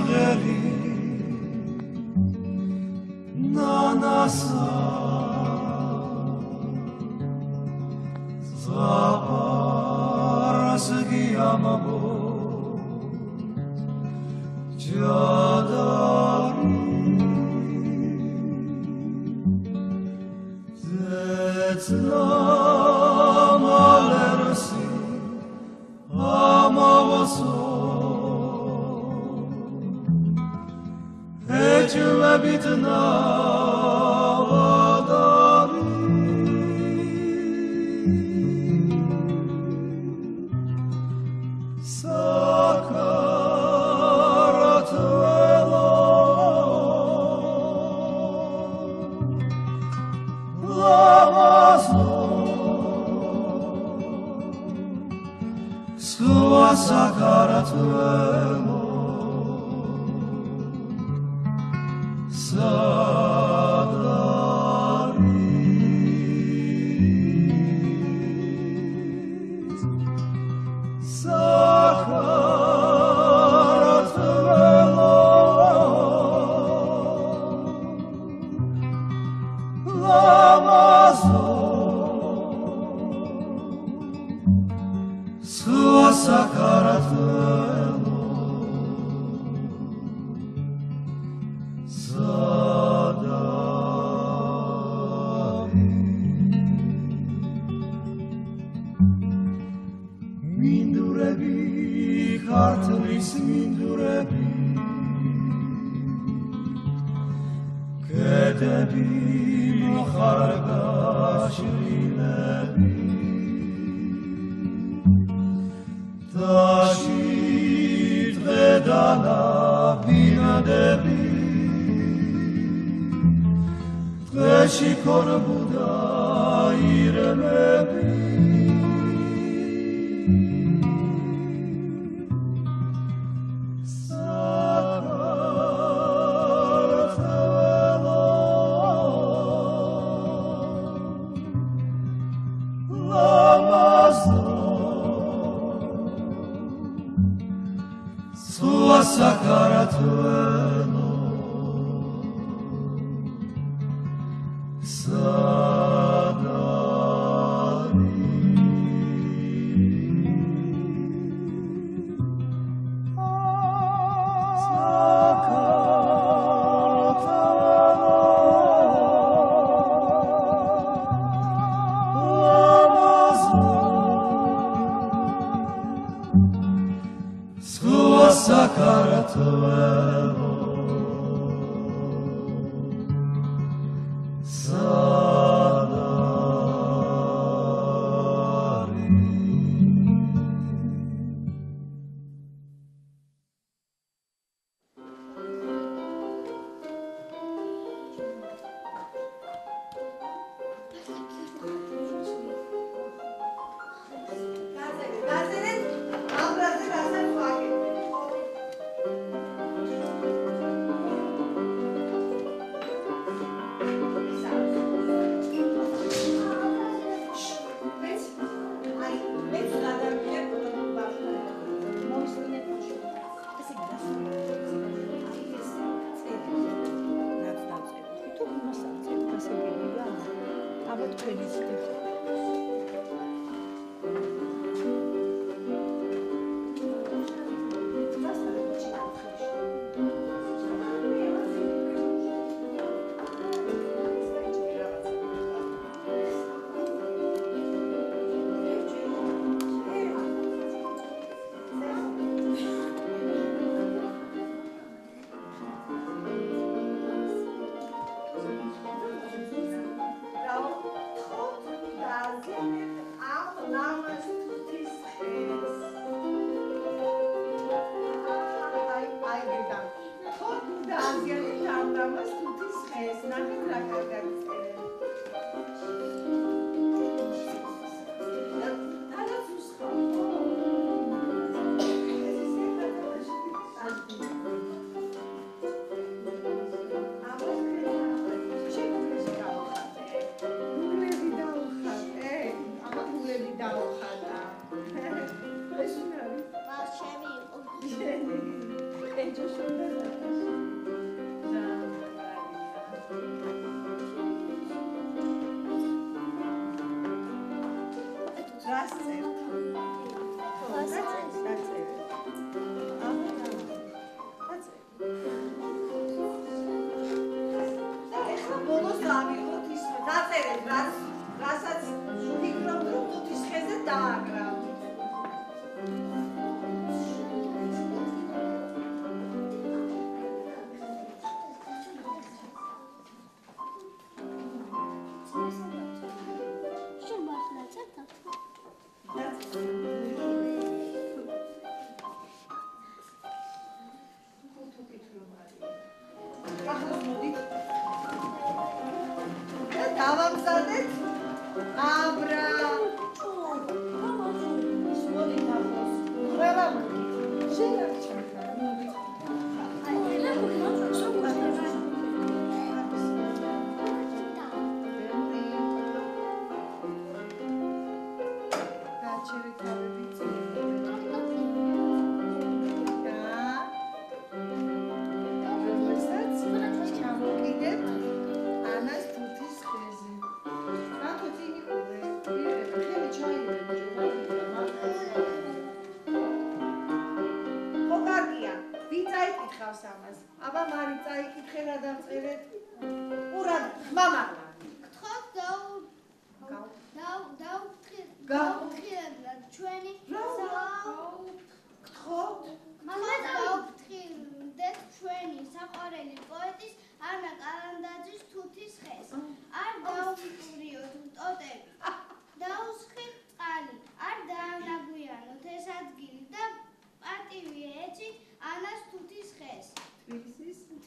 სიმღერი ნანასა ზაპარს გიამბო ჯადარი ზეცნა მალერსი ამავსო ეჭვებით ნავადარი საკარათველო ლამაზო სხვა საკარათველო ქართლის მინდვრები კედები მოხარგაშლილები დაში დღედანა ბინადები დღეში ქორბუდა ირმები საკარათველო საკარათველო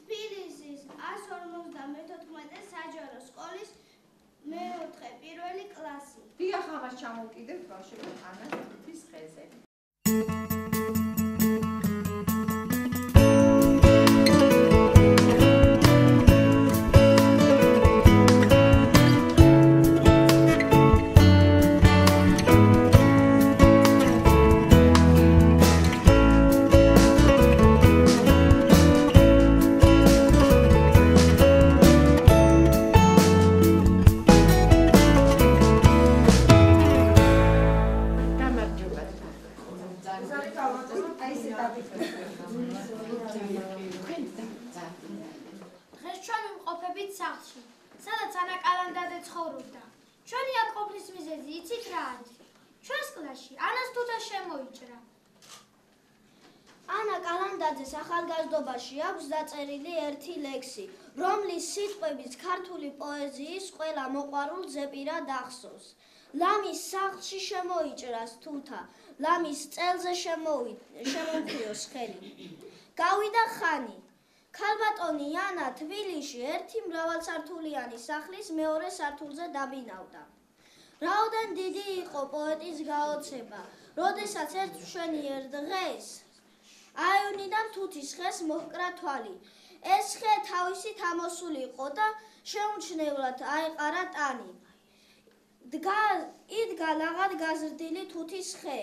თბილისის 154 საჯარო სკოლის მეოთხე პირველი კლასი. დიახ, ამას ჩამოვკიდებთ ბავშვებო ანას თუთის ხეზე. დღეს ჩვენ ვიმყოფებით სახლში, სადაც ანა კალანდაძე ცხოვრობდა. ჩვენი აქ ყოფნის მიზეზი იცით რა არის? ჩვენს კლასში ანას თუთა შემოიჭრა. ანა კალანდაძეს ახალგაზრდობაში აქვს დაწერილი ერთი ლექსი, რომლის სიტყვებიც ქართული პოეზიის ყველა მოყვარულ ზეპირად ახსოვს. ლამის სახლში შემოიჭრას თუთა, ლამის წელზე შემომხიოს ხელი. გავიდა ხანი. ქალბატონი ანა თბილისში ერთი მრავალსართულიანი სახლის მეორე სართულზე დაბინავდა. რაოდენ დიდი იყო პოეტის გაოცება, როდესაც ერთ მშვენიერ დღეს აივნიდან თუთის ხეს მოჰკრა თვალი. ეს ხე თავისით ამოსულიყო და შეუმჩნევლად აეყარა ტანი. იდგა ლაღად გაზრდილი თუთის ხე.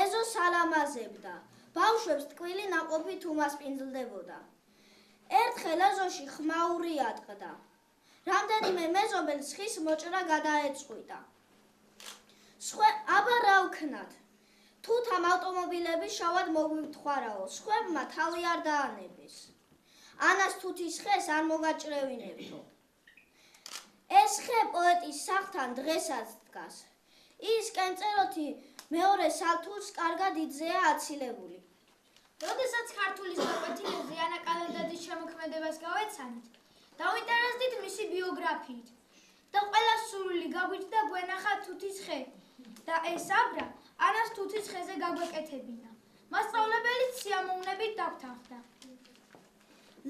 ეზო სალამაზებდა. ბავშვებს ტკბილი ნაყოფით უმასპინძლდებოდა. ერთხელ ეზოში ხმაური ატყდა. რამდენიმე მეზობელს ხის მოჭრა გადაეწყვიტა. აბა რა ვქნათ? თუთამ ავტომობილები შავად მოგვითხარაო, სხვებმა თავი არ დაანებეს. ანას თუთის ხეს არ მოგაჭრევინებთო. ეს ხე პოეტის სახლთან დღესაც დგას. ის კენწეროთი მეორე სართულს კარგად იძეა აცილებული. როდესაც ქართულის გაკვეთილებზე ანა კალანდაძის შემოქმედებას გავეცანით, დავინტერესდით მისი ბიოგრაფიით და ყველას სურვილი გაგვიჭდა გვენახა თუთის ხე და ეს აბრა ანას თუთის ხეზე გაგვეკეთებინა. მასწავლებელიც სიამოვნებით დაგვთანხმდა.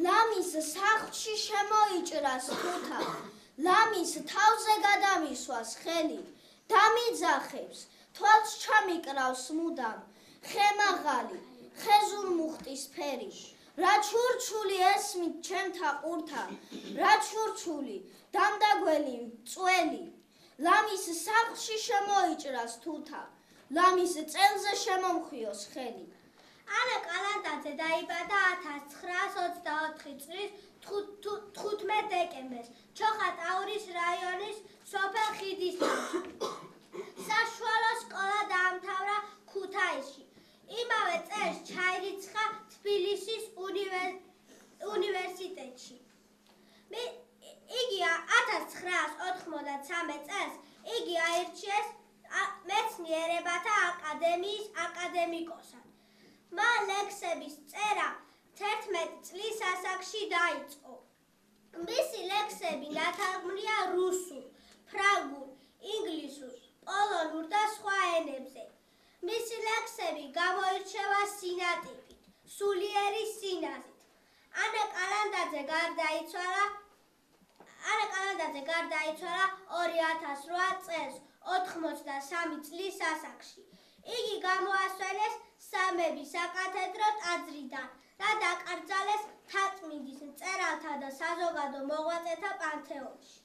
ლამის სახლში შემოიჭრას თუთა, ლამის თავზე გადამისვას ხელი, დამიძახებს, თვალს ჩამიკრავს მუდამ, ხე მაღალი, ხეზურ მუხტის ფერი. რა ჩურჩული ესმით ჩემთა ყურთა, რა ჩურჩული, დამდაგველი, მწველი. ლამის სახლში შემოიჭრას თუთა, ლამის წელზე შემომხიოს ხელი. ანა კალანდაძე დაიბადა 1924 წლის 15 დეკემბერს ჩოხატაურის რაიონის სოფელ ხიდისთავში. საშუალო სკოლა დაამთავრა ქუთაისში. იმავე წელს ჩაირიცხა თბილისის უნივერსიტეტში. იგი 1993 წელს იგი აირჩიეს მეცნიერებათა აკადემიის აკადემიკოსად. მან ლექსების წერა 11 წლის ასაკში დაიწყო. მისი ლექსები ნათარგმნია რუსულ, ფრანგულ, ინგლისურ, პოლონურ და სხვა ენებზე. მისი ლექსები გამოირჩევა სინატიფით, სულიერი სინაზით. ანა კალანდაძე გარდაიცვალა 2008 წელს 83 წლის ასაკში. იგი გამოასვენეს სამების საკათედრო ტაძრიდან და დაკრძალეს მთაწმინდის მწერალთა და საზოგადო მოღვაწეთა პანთეონში.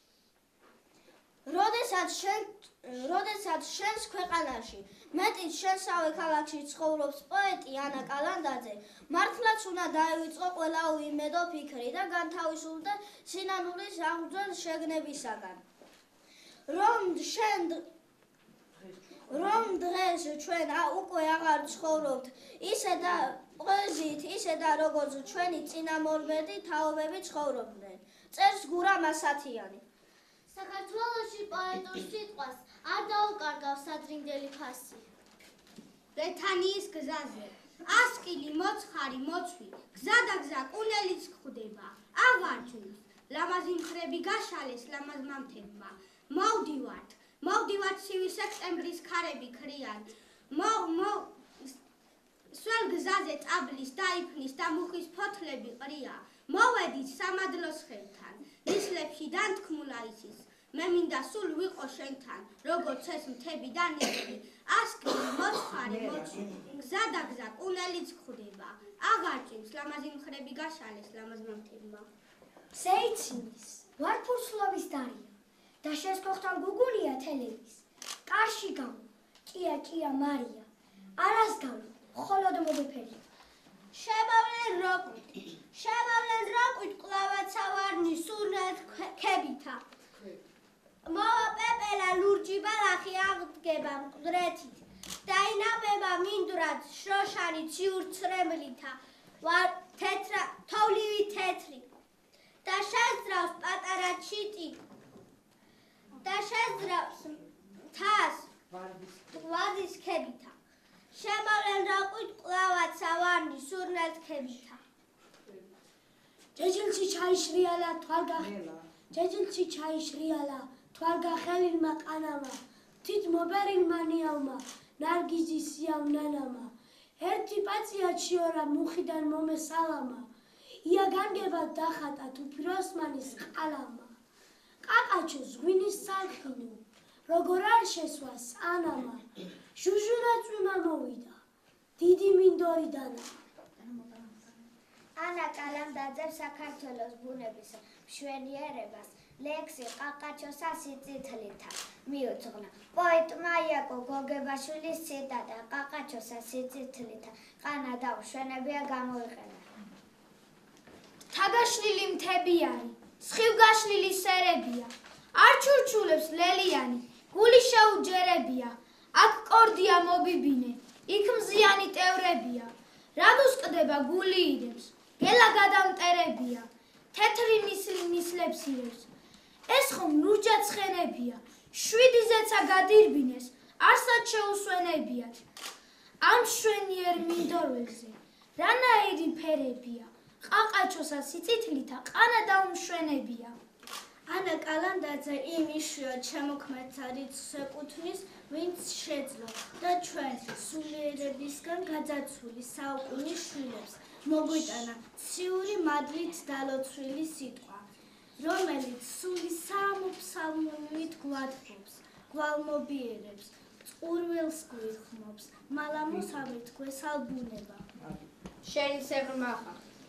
როდესაც შენს ქვეყანაში მეტიც შენსავე ქალაქში ცხოვრობს პოეტი ანა კალანდაძე, მართლაც უნდა დაივიწყო ყველა უიმედო ფიქრი და განთავისუფლდე სინანულის აღძველ შეგნებისაგან. რომ დღეს ჩვენ უკვე აღარ ცხოვრობთ ისე და პოეზიით, ისე და როგორც ჩვენი წინამორბედი თაობები ცხოვრობდნენ. წერს გურამ ასათიანი. საქართველოში პოეტურ სიტყვას არ დაუკარგავს ადრინდელი ფასი. ლეთანიის გზაზე ასკილი მოცხარი მოწვი გზადაგზა კუნელიც ხვდება ავარჯვით ლამაზი მხრები გაშალეს ლამაზმა მთებმა მოვდივართ ცივი სექტემბრის ქარები ქრიან სველ გზაზე წაბლის დაიფნის და მუხის ფოთლები ყრია მოვედით სამადლოს ხელთან ნისლებში დანთქმულა იცის მე მინდა სულ ვიყო შენთან როგორც ეს მთები და ნისლი ასკილი მოცხარი მოწვი გზადაგზა კუნელიც ხვდება აღარ ჭირს ლამაზი მხრები გაშალეს ლამაზმა მთებმა სეიცინის ვარფურცლობის დარია და შესკოხთან გუგუნია თელევის კარში გამო კია მარია არასგავი მხოლოდ მოგეფერია შემავლენ როკვით კლავაცავარნი სურნელთ ქებითა მოვაპეპელა ლურჯი ბალახი აღდგება მკვდრეთით დაინაბება მინდვრად შროშანი ციურცრემლითა თოვლივი თეთრი და შეძრავს პატარა ჩიტი და შეძრავს თას ვარდის ქებითა შემავლენ როკვით კლავაცავარნი სურნელთ ქებითა ჯეჯილში ჩაიშრიალა თვალგახელილმა ყანამა თით მობერილმა ნიავმა ნარგიზის სიავნანამა ერთი პაცია ჩიორა მუხიდან მომესალამა ია განგებად დახატა თუფიროსმანის ყალამა ყაყაჩოს ღვინის სალხინო როგორ არ შესვას ანამა ჟუჟურაწვიმა მოვიდა დიდი მინდორიდანა ანა კალანდაძე საქართველოს ბუნების მშვენიერებას ლექსი ყაყაჩოსა სიწითლითა მიუძღვნა. პოეტმა იაკო გოგებაშვილის ციტატა ყაყაჩოსა სიწითლითა ყანა დაუშვენებია გამოიყენა. თაგაშლილი მთები არის, სხივგაშლილი სერებია, არ ჩურჩულებს ლელიანი, გული შეუჯერებია, აქ კორდია მობიბინე, იქ მზიანი ტევრებია, რადუსკდება გული ირებს, გელა გადამტერებია, თეთრი ნისლებს ირებს, ეს ხომ ლურჯად ცხენებია, შვიდი ზეცა გადირბინეს, არსად შეუსვენებიათ, ამ მშვენიერ მინდორველზე, რანაირი ფერებია, ყაყაჩოსა სიწითლითა ყანა დაუმშვენებია. ანა კალანდაძე იმ იშვიათ შემოქმედს რიცხვს ეკუთვნის, ვინც შეძლო და ჩვენ სულიერებისგან გაძაცული საუკუნის შვილებს მოგვიტანა ციური მადლით დალოცვილი სიტყვა, რომელიც სული სამოფსალმუნით გვადგობს, გვალმობიერებს, წყურვილს გვიხმობს, მალამოს ამეთქვესალ ბუნება.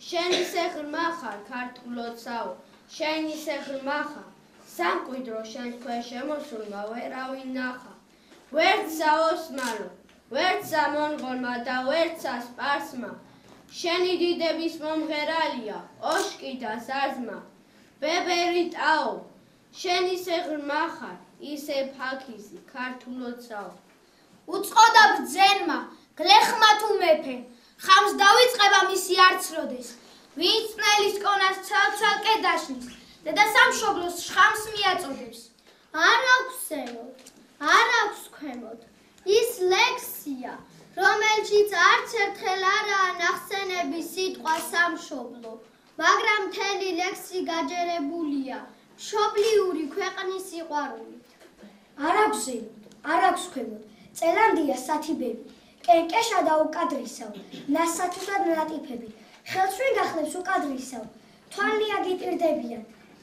შენი სეღრმა ხარ ქართულოცაო, შენი სეღრმა ხარ, სამკვიდრო შენ ქვე შემოსულმა ვერავინ ნახა, ვერც საოს მალო, ვერცა მონღოლმა და ვერცა სპარსმა. შენი დიდების მომღერალია, ოშკი და ზარზმა. ბებერი ტაო, შენ ისე ღრმა ხარ, ისე ფაქიზი, ქართულოცაო. უწყოდა ბრძენმა, გლეხმა თუ მეფე, ხამს დავიწყება მისი არცროდეს. ვინც წნელის კონას ცალ-ცალკე დაშნის, დედა სამშობლოს შხამს მიაწოდებს. არ აქვს ზემოთ, არ აქვს ქვემოთ, ის ლექსია, რომელშიც არც ერთხელ არაა ნახსენები სიტყვა სამშობლო, მაგრამ მთელი ლექსი გაჯერებულია მშობლიური ქვეყნის სიყვარულით. არ აქვს ზემოთ, არ აქვს ქვემოთ, წელანდია სათიბები, კენკეშა და უკადრისავ, ნასათურად ნატიფები, ხელს ვინ გახლებს უკადრისავ, თვალნია გიტირდებიან,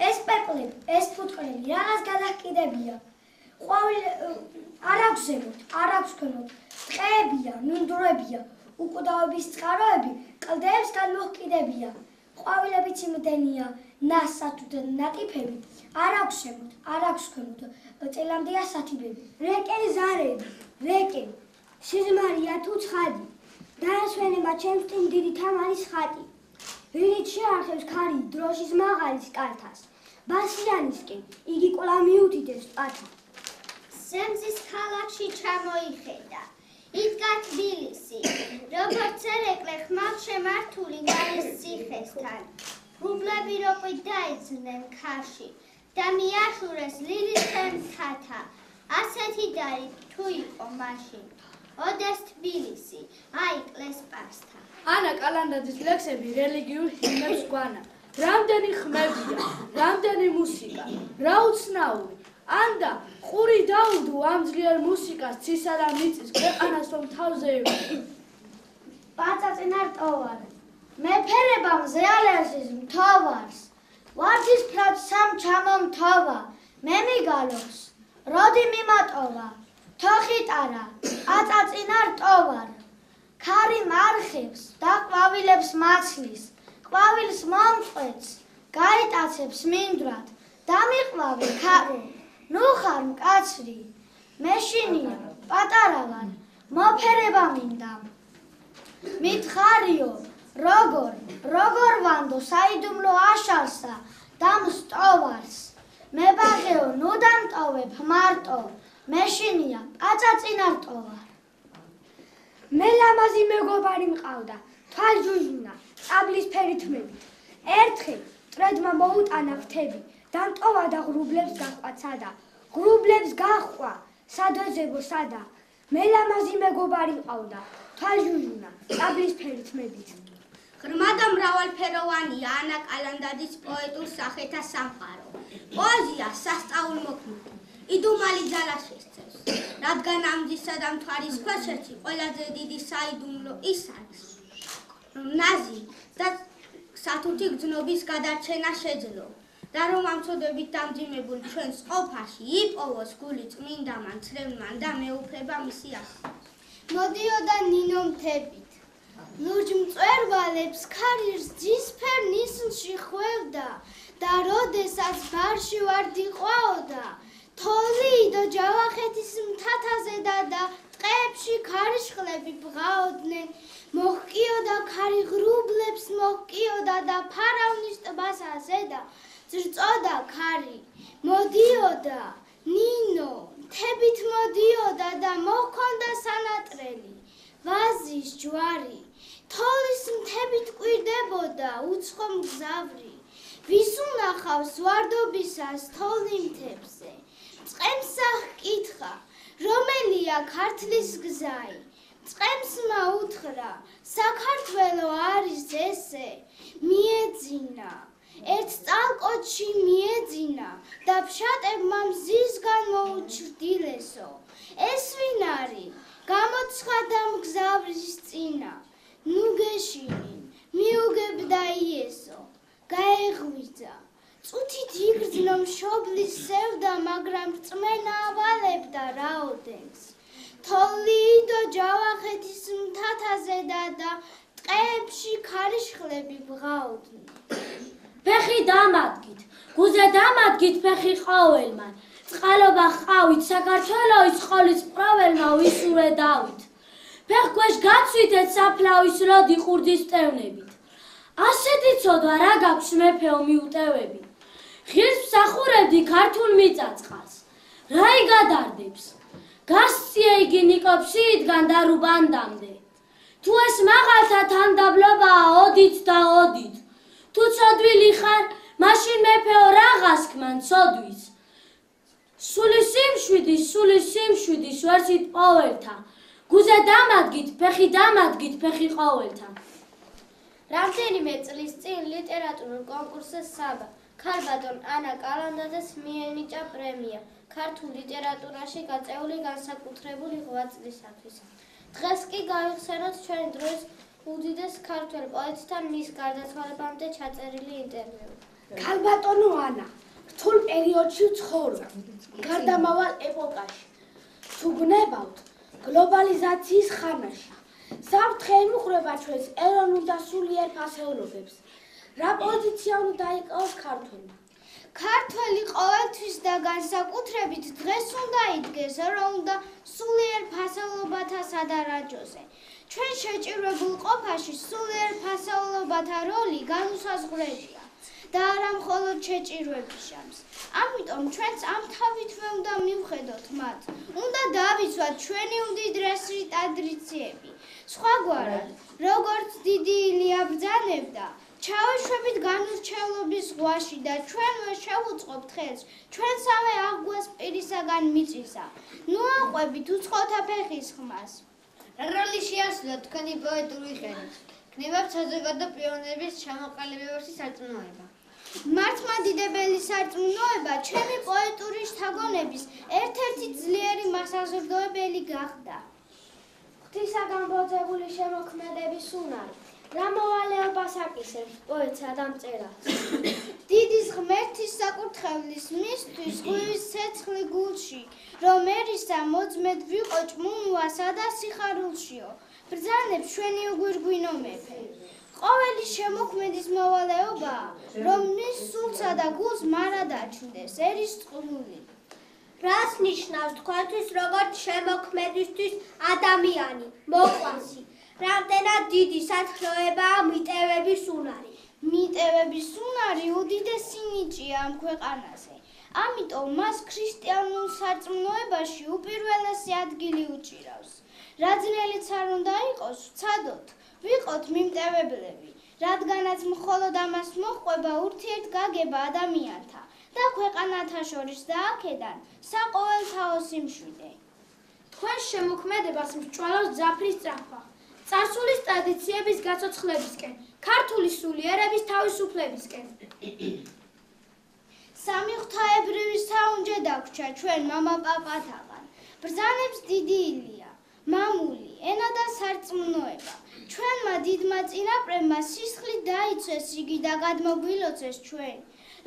ეს პეპლები, ეს ფუტკრები, რაღაც გადაჰკიდებია. არ აქვს ზემოთ, არ აქვს ქვემოთ, ტყეებია, ნუნდვრებია, უკვდავების წყაროები კლდეებს გადმოჰკიდებია. ყვავილებიც იმდენია, ნასათუდ ნატიფები, არ აქვს ზემოთ, არ აქვს ქვემოთ, წელამდეა სათიბები. რეკენ ზარები, რეკენ, სიზმარია თუ ცხადი, დაასვენება ჩემს წინ დიდი თამარის ხატი. ვინც შეახებს ქარი დროშის მაღალის კალთას, ბასიანისკენ იგი კვლავ მიუთითებს პათა. სემზის ქალაქში ჩამოიხედა, იდგა თბილისი, როგორც ერეკლე ხმალ შემართული გარის ციხესთან. ღრუბლები როყვით დაიძნენ ქარში და მიაშურეს ლილის თემთათა. ასეთი დარი თუ იყო მაშინ, ოდეს თბილისი, აიკლეს პასთან. ანა კალანდაძის ლექსები რელიგიურ ჰიმნებს გვანა. რამდენი ხმებია, რამდენი მუსიკა, რა უცნაური. ანდა ყური დაუდო ამ ძლიერ მუსიკას ცისა და მიწის ქვეყანას რომ თავზე ევიდა. პაწაწინარ ტოვარი, მეფერებამ ზეალერსის მთავარს, ვარდის ფრად სამ ჩამომთოვა, მე მიგალოს, როდი მიმატოვა, თოხიტარა, პაწაწინარ ტოვარ, ქარი მარხებს და ყვავილებს მაცლის, ყვავილს მომწყვეტს, გაიტაცებს მინდვრად, დამიყვავე ქარო, ნუ ხარ მკაცრი, მეშინია, პატარა ვარ, მოფერება მინდა. მითხარიო, როგორ ვანდო საიდუმლო აშალსა და მსტოვარს. მებაღეო, ნუ დამტოვებ მარტო, მეშინია, პაწაწინარ ტოვარ. მე ლამაზი მეგობარი მყავდა, თვალჯუჟუნა, წაბლის ფერი თმებით. ერთხელ მტრედმა მოუტანა ფრთები, დამტოვა და ღრუბლებს გაყვაცადა. ღრუბლებს გაჰყვა, სადვეძებო სადა. მე ლამაზი მეგობარი მყავდა, თვალჯუჟუნა, წაბლის ფერი თმებით. ღრმა და მრავალფეროვანია ანა კალანდაძის პოეტურ სახეთა სამყარო. პოეზია სასწაულმოქმედი, იდუმალი ძალას შესწევს, რადგან ამ ძისა და მთვარის ქვეშეთში ყველაზე დიდი საიდუმლო ის არის, რომ ნაზი და სათუთი გრძნობის გადარჩენა შეძლო და რომ ამ ცოდვებით დამძიმებულ ჩვენს ყოფაში იპოვოს გული წმინდამან, ცრემლმან და მეუფება მისი ახლა. მოდიოდა ნინო მთებით, ლურჯ მწვერვალებს ქარიშს ძისფერ ნისლში ხვევდა და როდესაც ბარში ვარდიყვაოდა, თოლიდო ჯავახეთის მთათაზე და ტყეებში ქარიშხლები ბღაოდნენ, მოჰკიოდა ქარი ღრუბლებს მოჰკიოდა და ფარავნის ტბასაზე და ძრწოდა ქარი, მოდიოდა ნინო, მთებით მოდიოდა და მოჰქონდა სანატრელი, ვაზის ჯვარი, თოლის მთებით კვირდებოდა უცხო მგზავრი, ვის უნახავს ვარდობისას თოლი მთებზე, წყემსა ჰკითხა, რომელია ქართლის გზაი, წყემსმა უთხრა, საქართველო არის ესე, მიეძინა, ერთ წალკოჩი მიეძინა და ფშატებმა მზისგან მოუჩრდილესო, ეს ვინ არის, გამოცხადა მგზავრის წინა, ნუ გეშინინ, მიუგებდა იესო, გაეღვიძა, წუთით იგრძნო მშობლის სევდა, მაგრამ რწმენა ავალებდა რაოდენს, თოლიდო ჯავახეთის მთათაზე და ტყეებში ქარიშხლები ბღაოდნენ. ფეხი დამადგით, გუზე დამადგით ფეხი ყოველმან, წყალობა ჰყავით საქართველოის ყოლის პროველმა ვისურე დავით. ფეხქვეშ გაცვითეთ საფლავის როდი ყურძის ტევნებით. ასეთი ცოდვა რა გაქვს მეფეო მიუტევები. ღირს მსახურებდი ქართულ მიწაწყალს. რა იგადარდებს? გასწია იგი ნიკოფსიიდან და რუბანდამდე. თუ ეს მაღალთა თანდაბლობაა ოდით და ოდით. თუ ცოდვილი ხარ, მაშინ მეფეო რაღაც ქმან ცოდვის. სული სიმშვიდის ვერსით ყოველთა. გუზე დამადგით, ფეხი ყოველთა. რამდენიმე წლის წინ ლიტერატურულ კონკურსზე საბა ქალბატონ ანა კალანდაძეს მიენიჭა პრემია ქართულ ლიტერატურაში გაწეული განსაკუთრებული ღვაწლისათვის. დღეს კი გავიხსენოთ ჩვენი დროის უდიდეს ქართველ პოეტთან მის გარდაცვალებამდე ჩაწერილი ინტერვიუ. ქალბატონო ანა, რთულ პერიოდში ცხოვრობ, გარდამავალ ეპოქაში. თუ გნებავთ გლობალიზაციის ხანაში. საფრთხე ემუხრება ჩვენს ეროვნულ და სულიერ ფასეულობებს. რა პოზიცია უნდა დაიკავოს ქართველმა? ქართველი ყოველთვის და განსაკუთრებით დღეს უნდა იდგეს ეროვნულ და სულიერ ფასეულობათა სადარაჯოზე. ჩვენ შეჭირებულ ყოფაში სულიერ ფასეულობათა როლი განუსაზღვრელია და არა მხოლოდ შეჭირვების ჟამს. ამიტომ ჩვენც ამ თავითვე უნდა მივხედოთ მათ. უნდა დავიცვათ ჩვენი უმდიდრესი ტრადიციები. სხვაგვარად, როგორც დიდი ილია ბრძანებდა, ჩავეშვებით განურჩევლობის ზღვაში და ჩვენვე შევუწყობთ ხელს ჩვენსავე აღგვას პირისაგან მიწისა. ნუ აყვებით უცხოთა ფეხის ხმას. რა როლი შეასრულა თქვენი პოეტური ხედვით? გნებავთ საზოგადო პიროვნების ჩამოყალიბებაში სარწმუნოება. მართლმადიდებელი სარწმუნოება ჩემი პოეტური შთაგონების ერთ-ერთი ძლიერი მასაზრდოებელი გახდა. ღვთისაგან ბოძებული შემოქმედების უნარი. რა მოვალეობას აკისრებს პოეტსა და მწერალს? დიდის ღმერთის საკურთხევლის მისთვის ღვივის ცეცხლი გულში, რომ ერისა მოწმედ ვიყო ჭმუნვასა და სიხარულშიო. ბრძანებს ჩვენი უგვირგვინო მეფე. ყოველი შემოქმედის მოვალეობაა, რომ მის სულსა და გულს მარად აჩნდეს ერის წყლული. რას ნიშნავს თქვენთვის როგორც შემოქმედისთვის ადამიანი, მოყვასი? რამდენად დიდი სათხროებაა მიტევების უნარი. მიტევების უნარი უდიდესი ნიჭია ამ ქვეყანაზე. ამიტომ მას ქრისტიანულ სარწმუნოებაში უპირველესი ადგილი უჭირავს. რა ძნელიც არ უნდა იყოს, ვცადოთ, ვიყოთ მიმტევებლები, რადგანაც მხოლოდ ამას მოჰყვება ურთიერთგაგება ადამიანთა და ქვეყანათა შორის და აქედან საყოველთაო სიმშვიდე. თქვენ შემოქმედებას მსჭვალავს ძაფრის სწრაფვა. წარსულის ტრადიციების გაცოცხლებისკენ, ქართული სულიერების თავისუფლებისკენ. სამი ღვთაებრივი საუნჯე დაგვრჩა ჩვენ მამაპაპათაგან. ბრძანებს დიდი ილია, მამული, ენა და სარწმუნოება. ჩვენმა დიდმა წინაპრებმა სისხლით დაიცვეს იგი და გადმოგვილოცეს ჩვენ.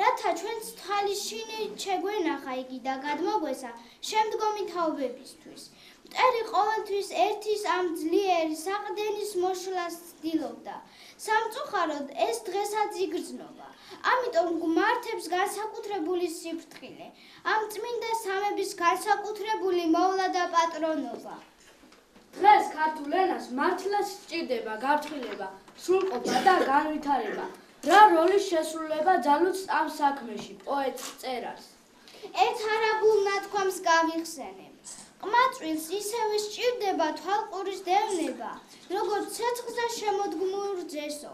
რათა ჩვენც თვალის შინით შეგვენახა იგი და გადმოგვესა შემდგომი თაობებისთვის. მტერი ყოველთვის ერთის ამ ძლიერი საყრდენის მოშლას ცდილობდა. სამწუხაროდ ეს დღესაც იგრძნობა. ამიტომ გვმართებს განსაკუთრებული სიფრთხილე, ამ წმინდა სამების განსაკუთრებული მოვლა და პატრონობა. დღეს ქართულ ენას მართლაც სჭირდება გაფრთხილება, სრულყოფა და განვითარება. რა როლის შესრულება ძალუც ამ საქმეში, პოეტს წერას. ერთ არაბულ ნათქვამს გავიხსენებ. ყმაწვილს ისევე სჭირდება თვალყურის დევნება, როგორც ცეცხლზე შემოდგმულ რძესო.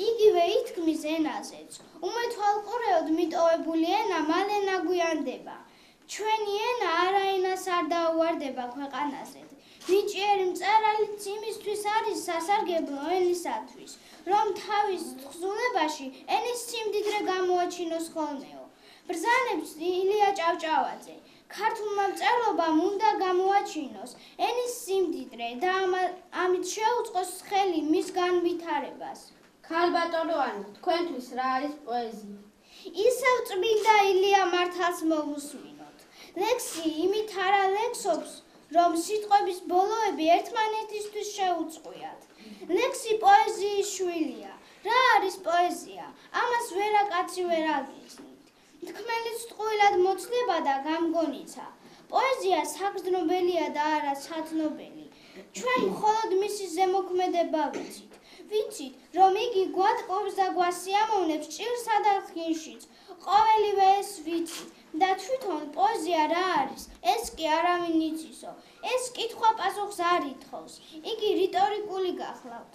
იგივე ითქმის ენაზეც. უმეთვალყურეოდ მიტოვებული ენა მალე ნაგვიანდება. ჩვენი ენა არაენას არ დაუვარდება ქვეყანაზე. ნიჭიერი მწერალიც იმისთვის არის სასარგებლო ენისათვის, რომ თავის თხზულებაში ენის სიმდიდრე გამოაჩინოს ხოლმეო. ბრძანებს ილია ჭავჭავაძე. ქართულმა მწერლობამ უნდა გამოაჩინოს ენის სიმდიდრე და ამით შეუწყოს ხელი მის განვითარებას. ქალბატონო ანა, თქვენთვის რა არის პოეზია? ისევ წმინდა ილია მართალს მოვუსმინოთ. ლექსი იმით არ ალექსობს, რომ სიტყვების ბოლოები ერთმანეთისთვის შეუწყვიათ. ლექსი პოეზიის შვილია. რა არის პოეზია? ამას ვერა კაცი ვერ აგიხსნით. თქმელიც ტყუილად მოცლება და გამგონიცა. პოეზია საგრძნობელია და არა სათნობელი. ჩვენ მხოლოდ მისი ზემოქმედება ვიცით. ვიცით, რომ იგი გვატყობს და გვასიამოვნებს ჭირსა და ღიმშიც. ყოველივე ეს ვიცით და თვითონ პოეზია რა არის? ეს კი არავინ იცისო. ეს კითხვა პასუხს არ ითხოვს. იგი რიტორიკული გახლავთ.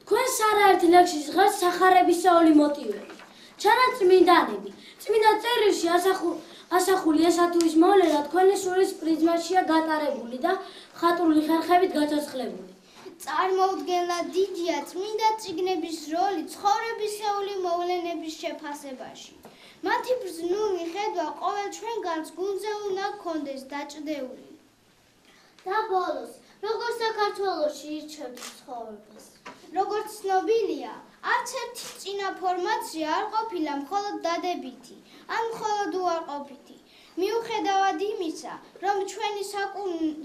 თქვენს არაერთ ლექსში ჟღერს სახარებისეული მოტივები. ჩანაწმინდანები. წმინდა წერილში ასახული ესა თუ ის მოვლენა თქვენი სულის პრიზმაშია გატარებული და ხატრული ხერხებით გაცოცხლებული. წარმოუდგენლად დიდია წმინდა წიგნების როლი ცხოვრებისეული მოვლენების შეფასებაში. მათი ბრძნული ხედვა ყოველ ჩვენგანს გულზე უნდა გქონდეს დაჭდეული. და ბოლოს, როგორ საქართველოში ირჩევთ ცხოვრებას? როგორც ცნობილია, არც ერთი წინა ფორმაცია არ ყოფილა მხოლოდ დადებითი, ან მხოლოდ უარყოფითი. მიუხედავად იმისა, რომ ჩვენი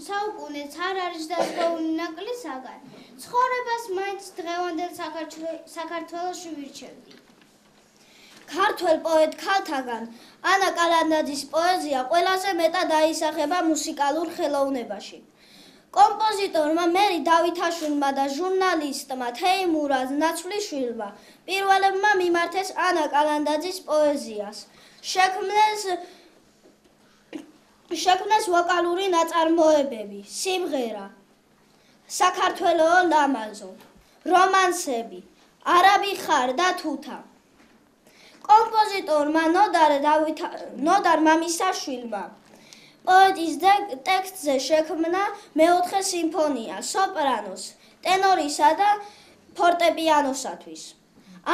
საუკუნეც არ არის დასგეული ნაკლისაგან, ცხოვრებას მაინც დღევანდელ საქართველოში ვირჩევდი. ქართველ პოეტ ქალთაგან ანა კალანდაძის პოეზია ყველაზე მეტად აისახება მუსიკალურ ხელოვნებაში. კომპოზიტორმა მერი დავითაშვილმა და ჟურნალისტმა თეიმურაზ ნაცვლიშვილმა პირველებმა მიმართეს ანა კალანდაძის პოეზიას. შექმნეს ვოკალური ნაწარმოებები, სიმღერა, საქართველო ლამაზო, რომანსები, არაბი ხარ და თუთა. კომპოზიტორმა ნოდარ მამისაშვილმა პოეტის ტექსტზე შექმნა მეოთხე სიმფონია სოპრანოს, ტენორისა და ფორტეპიანოსათვის.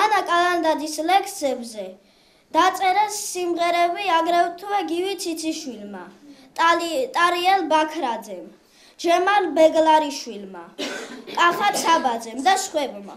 ანა კალანდაძის ლექსებზე დაწერეს სიმღერები აგრეთვე გივი ციციშვილმა, ტარიელ ბაქრაძემ, ჯემალ ბეგლარიშვილმა, კახა ცაბაძემ და სხვებმა.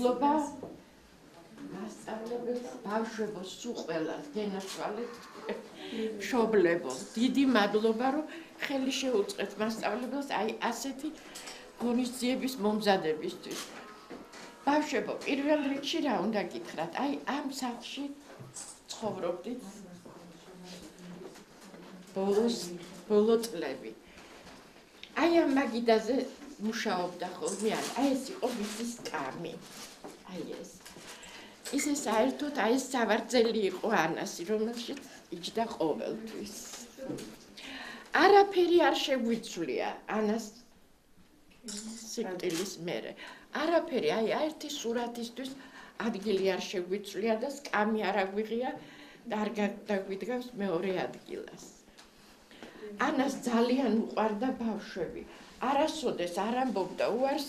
მადლობა მასწავლებელს, ბავშვებო, სულ ყველას გენასვალეთ, მშობლებო, დიდი მადლობა, რომ ხელი შეუწყეთ მასწავლებელს აი ასეთი ღონისძიების მომზადებისთვის. ბავშვებო, პირველ რიგში რა უნდა გითხრათ? აი ამ სახლში ცხოვრობდით ბოლო წლები. აი ამ მაგიდაზე მუშაობდა ხოლმე, აი ეს იყო მისი სკამი. აი ეს. ისე საერთოდ აი ეს სავარძელი იყო ანასი, რომელშიც იჯდა ყოველთვის. არაფერი არ შეგვიცვლია ანას სიკვდილის მერე. არაფერი, აი ერთი სურათისთვის ადგილი არ შეგვიცვლია და სკამი არ აგვიღია და არ დაგვიდგავს მეორე ადგილას. ანას ძალიან უყვარდა ბავშვები. არასოდეს არ ამბობდა უარს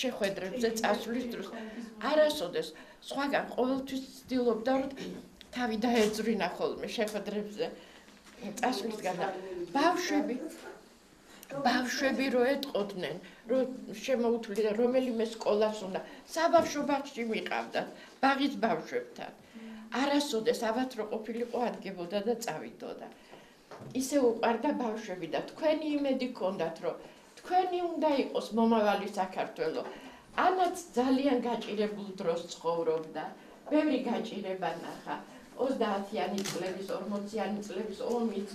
შეხვედრებზე წასვლის დროს. არასოდეს სხვაგან ყოველთვის ცდილობდა რომ თავი დაეძვინა ხოლმე შეხვედრებზე წასვლისგან და ბავშვები რო ეტყოდნენ, რომ შემოუთვლიდა რომელიმე სკოლას უნდა საბავშვო ბაღში მიყავდათ ბაღის ბავშვებთან. არასოდეს ალბათ რო ყოფილიყო ადგებოდა და წავიდოდა. ისე უყვარდა ბავშვები და თქვენი იმედი გქონდათ, რომ თქვენი უნდა იყოს მომავალი საქართველო. ანაც ძალიან გაჭირებულ დროს ცხოვრობდა. ბევრი გაჭირება ნახა. 30-იანი წლების, 40-იანი წლების ომიც,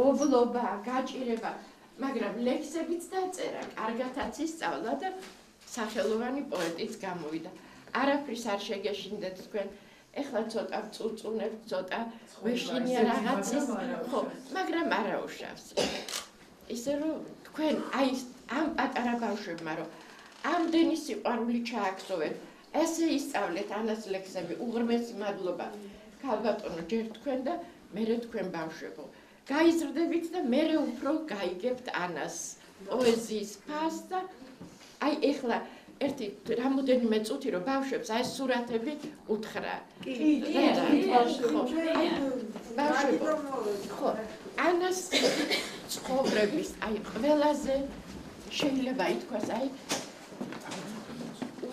ობლობა, გაჭირება, მაგრამ ლექსებიც დაწერა, კარგათაც ისწავლა და სახელოვანი პოეტიც გამოვიდა. არაფრის არ შეგეშინდეთ თქვენ. ეხლა ცოტა წუწუნებთ, ცოტა ვეშინია რაღაცის, ხო, მაგრამ არაუშავს. ისე რომ თქვენ აი ამ პატარა ბავშვებმა რომ ამდენი სიყვარული ჩააგზავნეთ, ესე ისწავლეთ ანას ლექსები, უღრმესი მადლობა. ქალბატონო, ჯერ თქვენ და მერე თქვენ ბავშვებო. გაიზრდებით და მერე უფრო გაიგებთ ანას პოეზიის ფასს და აი ეხლა ერთი რამოდენიმე წუთი რომ ბავშვებს აი სურათები უთხრა. ხო, ანას ცხოვრების აი ყველაზე შეიძლება ითქვას აი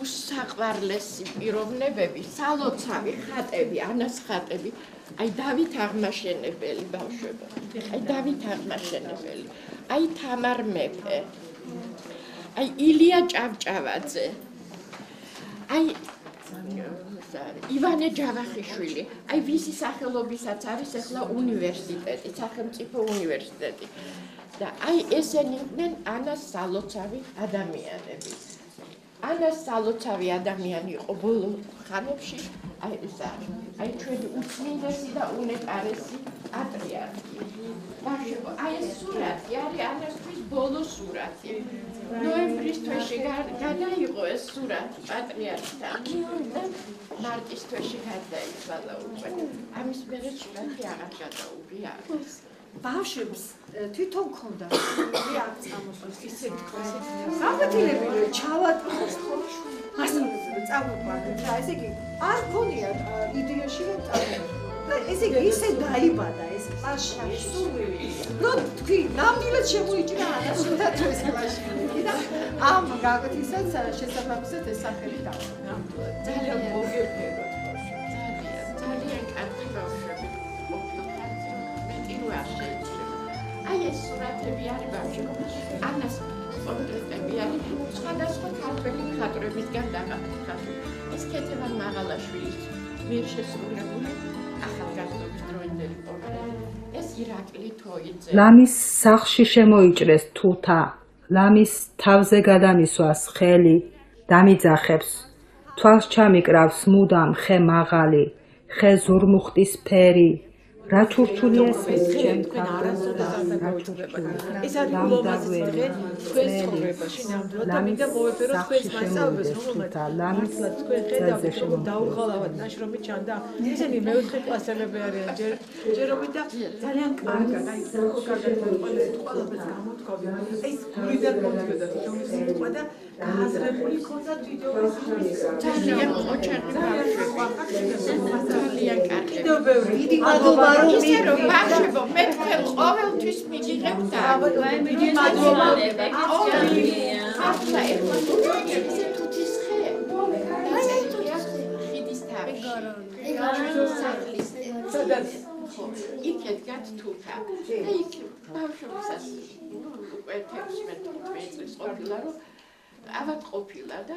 უსაყვარლესი პიროვნებები, სალოცავი ხატები, ანას ხატები, აი დავით აღმაშენებელი ბავშვებო, აი დავით აღმაშენებელი, აი თამარ მეფე, აი ილია ჭავჭავაძე, აი ივანე ჯავახიშვილი, აი ვისი სახელობისაც არის ახლა უნივერსიტეტი, სახელმწიფო უნივერსიტეტი და აი ესენი იყვნენ ანას სალოცავი ადამიანები. ანას სალოცავი ადამიანი იყო ბოლო ხანებში, აი ეს არის, აი ჩვენი უწმინდესი და უნეტარესი პატრიარქი. ბავშვებო, აი ეს სურათი არის ანასთვის ბოლო სურათი. ნოემბრის თვეში გადაიღო ეს სურათი პატრიარქთან და მარტის თვეში გარდაიცვალა უკვე. ამის მერე სურათი აღარ გადაუღია. ბავშვებს თვითონ ქონდა რეაქცია მოსვლის ისე თქოს სამეთილები ჩავატყოს ასე წავუყვარდეთ რა ესე იგი არ ქონია იდეაში რომ წავუყვარდეთ და ესე იგი ისე დაიბადა ეს კლასში სურვილი რომ თქვი ნამდვილად შემოიჭრა ანასთან ეს კლასში და ამ გაგათისაც შესაძლებლად ეს სახელი დავა ძალიან მოგეფერო ძალიან კარგი ბავშვები აი ეს სურათები არის ბავშვებო, ანას პორტრეტები არის სხვადასხვა ქართველი მხატვრებისგან დაღწეული. ეს ქეთევან მაღალაშვილის მიერ შესრულებული ახალგაზრდობის დროინდელი პორტრეტი. ეს ირაკლი თოიძე. ლამის სახლში შემოიჭრეს თუთა, ლამის თავზე გადამისვას ხელი, დამიძახებს, თვალს ჩამიკრავს მუდამ ხე მაღალი, ხე ზურმუხტის ფერი. რა ჩურჩული ეს თქვენ არასოდეს არ დაუჭირებათ. ეს არის ულამაზესი დღე თქვენ ცხოვრებაში ნამდვილად და მინდა მოვეფეროთ თქვენს მასწავლებელს, რომელმაც მართლაც თქვენ ხედავთ რომ დაუღალავად ნაშრომი ჩანდა. ისინი მეოთხე კლასელები არიან ჯერომი და ძალიან კარგად, აი კარგად ყველაფერს გამოთქვამი. ეს გულიდან მომწევდა თითოეული სიტყვა და გააზრებული ქონდა თითოეული ძალიან ოჩახი ძალიან კარგი. კიდევ ბევრი დიდი მადლობა ისე რომ ბავშვებო მე თქვენ ყოველთვის მიგიღებთ და დიდი მადლობა ახლა ეხლა თუთის ხე იქ ედგათ თუთა და იქ ბავშვობისას უკვე 16 წლის ყოფილა რომ ავად ყოფილა და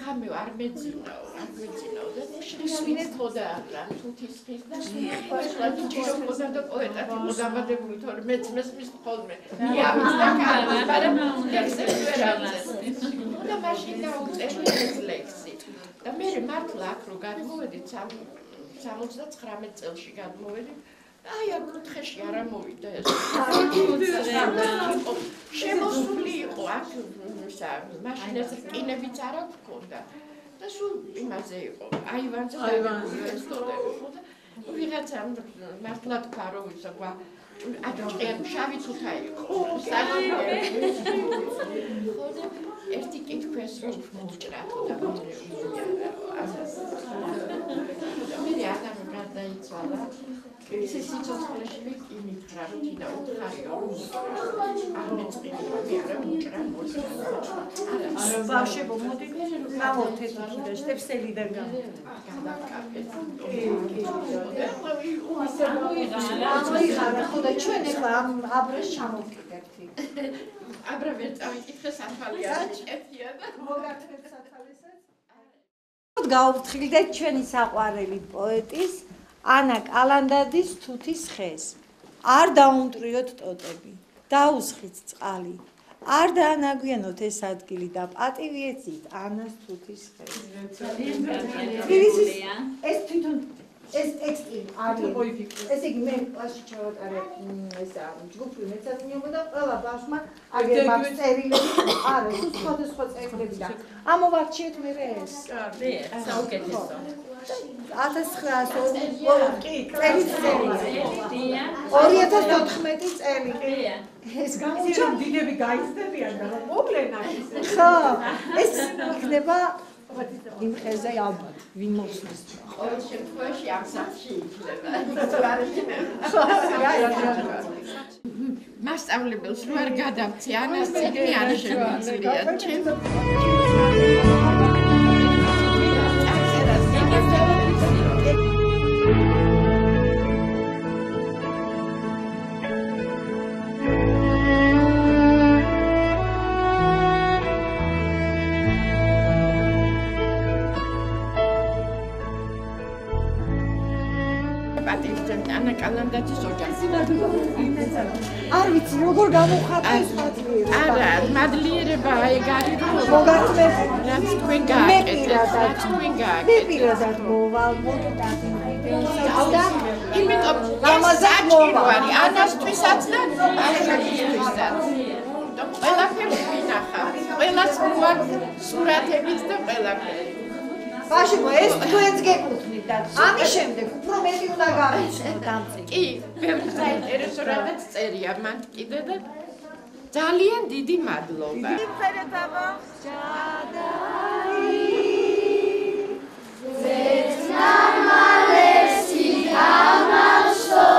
ღამე არ მეძინაო და შევინეთ ხოდა რა თუთის ხის და შეიძლება ჭიროხოდა და პოეტად იყო დამადებული თორე მეც მესმის ხოლმე იამის და კარგის მაგრამ ლექსებს ვერ ამწეს და მაშინ დაუწერე ეს ლექსი და მე მართლა აქ რო გადმოვედი 79 წელში გადმოვედი აი აქ კუთხეში არ ამოვიდა ეს შემოსული იყო აქ მაშინაც რკინებიც არ აქვს და სულ იმაზე იყო აივანზე ეს სტოლები ხო და ვიღაცა მართლა თქვა რომ ისა გვა აჭყიან შავი თუთა იყო ერთი კითხვას რომ მოჭრათო და მე აღარ გადაიცვალა ისე სიცოცხლეში იმითხრა რომ თინა უთხარიო რომ არ მეწყინე მე არა უჭრა არა ბავშვებო მოდი გამოვთეთ იქიდან შტეფსელიდან გადავკარგეთ ხოდა ჩვენ ახლა აბრას ჩამოვკიდებთ აბრა ვერ წავიკითხე საფალი არ ჭეთია და მოგართეთ საფალესაც გავფრთხილდეთ ჩვენი საყვარელი პოეტის ანა კალანდაძის თუთის ხეს არ დაუმტრიოთ ტოტები დაუსხით წყალი არ დაანაგვიანოთ ეს ადგილი და პატივი ეცით ანას თუთის ხეს ეს თვითონ ეს ტექსტი არის ესე იგი მე კლასში ჩავატარე ესა ჯგუფი მეცადინეობა და ყველა ბავშვმა აგერ მაქვს წერილები არა თუ სხვადასხვა წერილები და ამოვარჩიეთ მე ეს საუკეთესო 2014 წელი ეს გამოჩა დიდები გაიზრდებიან და მოვლენ აქ ხო ეს იქნება იმ ხეზე ალბათ ვინ მოსვლის ყოველ შემთხვევაში ამ სახლში იქნება მასწავლებელს რო არ გადავცი ანას წიგნი არ შემიძლია ჩემ ანა კალანდაძის ოჯახი. არ ვიცი როგორ გამოვხატეს მადლიერება. არა, მადლიერება ეგ არის რომ მოგართმევ რაც თქვენ გააკეთეთ, რაც თქვენ გააკეთეთ. მე პირადად მოვალ მოდტადი. და იმიტომ ამაზად მოვალ ანასთვისაც და ანასთვისაც. და ყველაფერს ვინახავ. ყველას მოვალ სურათებით და ყველაფერი. ბაშებო ეს თქვენს გეკუთვნით და ამის შემდეგ უფრო მეტი უნდა გავიცნოთ ამ წიგნს. კი, ბევრი საინტერესო რაღაც წერია მან კიდე და ძალიან დიდი მადლობა. წერეთაბა ჯადაი ზეცნამალესი თამაშო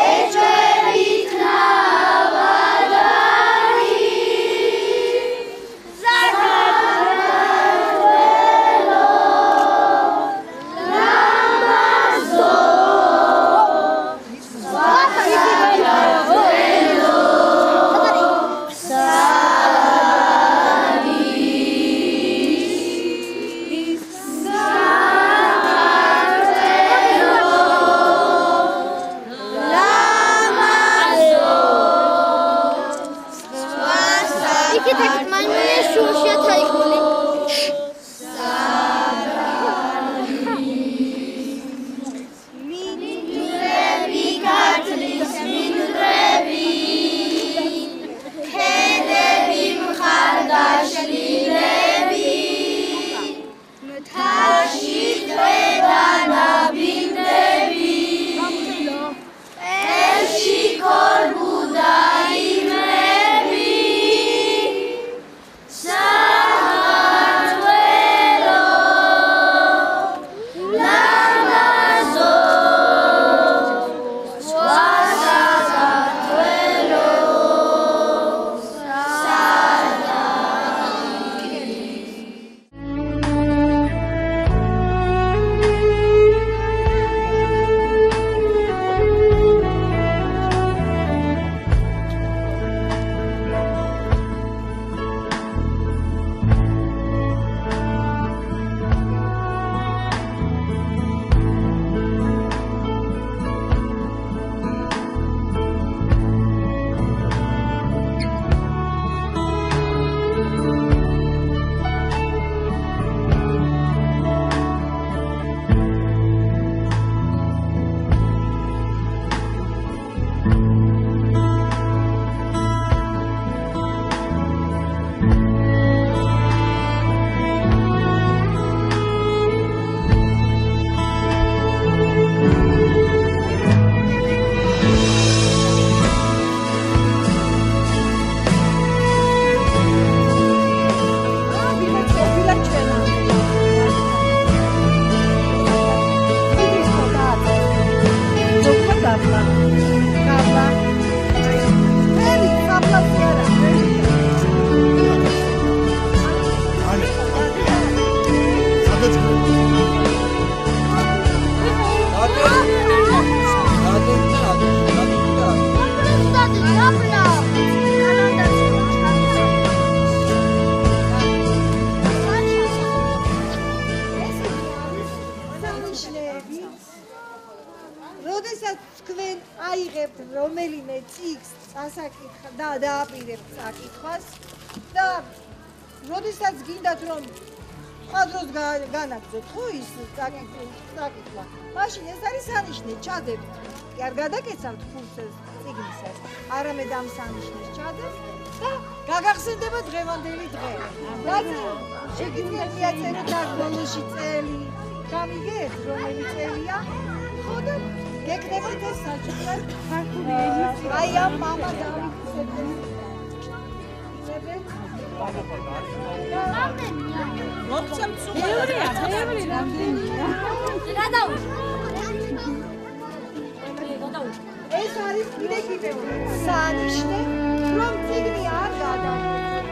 ეჯერით ნავადარი დავიდგინე წიგს, და დააპირებ წაკითხვას და როდესაც გინდათ რომ ყვადროს განაგზოთ ხო ის წაკითხვა, მაშინ ეს არის სანიშნე, ჩადებთ. კი არ გადაკეცავთ ფულს წიგნისას, არამედ ამ სანიშნეს ჩადებთ და გაგახსენდება დღევანდელი დღე. შეგიძლიათ მიაწეროთ აქ ბოლოში წელი, გამიგეთ რომელი წელია, ხო და გეკნებათ ეს საჭიროა ქართული ენის აი ამ მამა დავიქცევთ. მოგცემ ბევრია რამდენია ეს არის კიდევ სანიშნე რომ წიგნი არ გადავიღოთ.